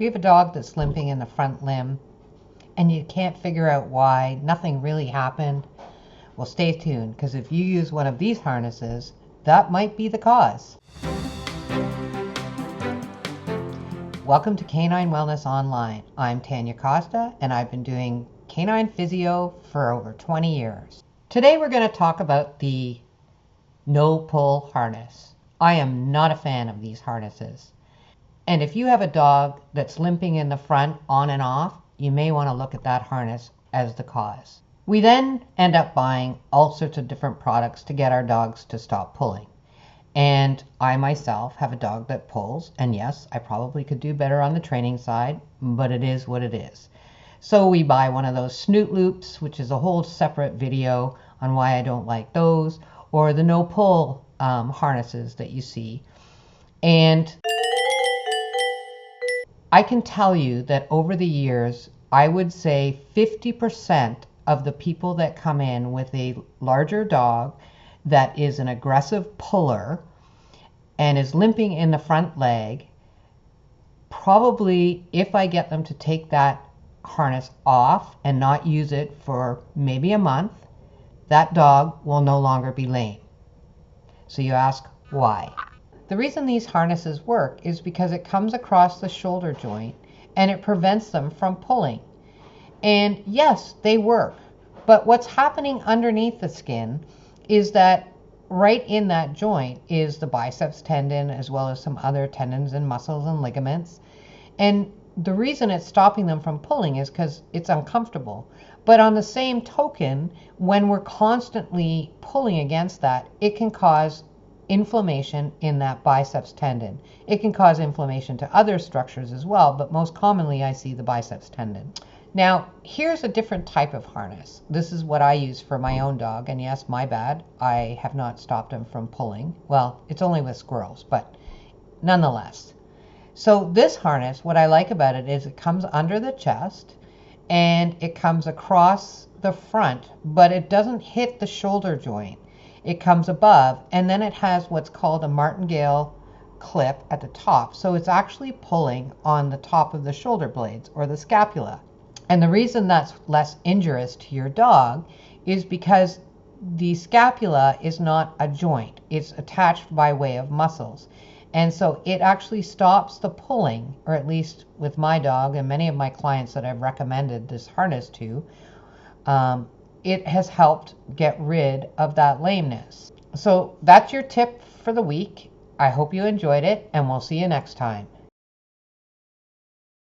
Do you have a dog that's limping in the front limb and you can't figure out why? Nothing really happened? Well, stay tuned, because if you use one of these harnesses, that might be the cause. Welcome to Canine Wellness Online. I'm Tanya Costa, and I've been doing canine physio for over 20 years. Today we're going to talk about the no-pull harness. I am not a fan of these harnesses. And if you have a dog that's limping in the front on and off, you may want to look at that harness as the cause. We then end up buying all sorts of different products to get our dogs to stop pulling. And I myself have a dog that pulls, and yes, I probably could do better on the training side, but it is what it is. So we buy one of those snoot loops, which is a whole separate video on why I don't like those, or the no-pull harnesses that you see. And I can tell you that over the years, I would say 50% of the people that come in with a larger dog that is an aggressive puller and is limping in the front leg, probably if I get them to take that harness off and not use it for maybe a month, that dog will no longer be lame. So you ask, why? The reason these harnesses work is because it comes across the shoulder joint and it prevents them from pulling. And yes, they work, but what's happening underneath the skin is that right in that joint is the biceps tendon, as well as some other tendons and muscles and ligaments. And the reason it's stopping them from pulling is because it's uncomfortable. But on the same token, when we're constantly pulling against that, it can cause inflammation in that biceps tendon. It can cause inflammation to other structures as well, but most commonly I see the biceps tendon. Now, here's a different type of harness. This is what I use for my own dog, and yes, my bad, I have not stopped him from pulling. Well, it's only with squirrels, but nonetheless. So this harness, what I like about it is it comes under the chest and it comes across the front, but it doesn't hit the shoulder joint. It comes above, and then it has what's called a martingale clip at the top. So it's actually pulling on the top of the shoulder blades or the scapula. And the reason that's less injurious to your dog is because the scapula is not a joint. It's attached by way of muscles. And so it actually stops the pulling, or at least with my dog and many of my clients that I've recommended this harness to, it has helped get rid of that lameness. So that's your tip for the week. I hope you enjoyed it, and we'll see you next time.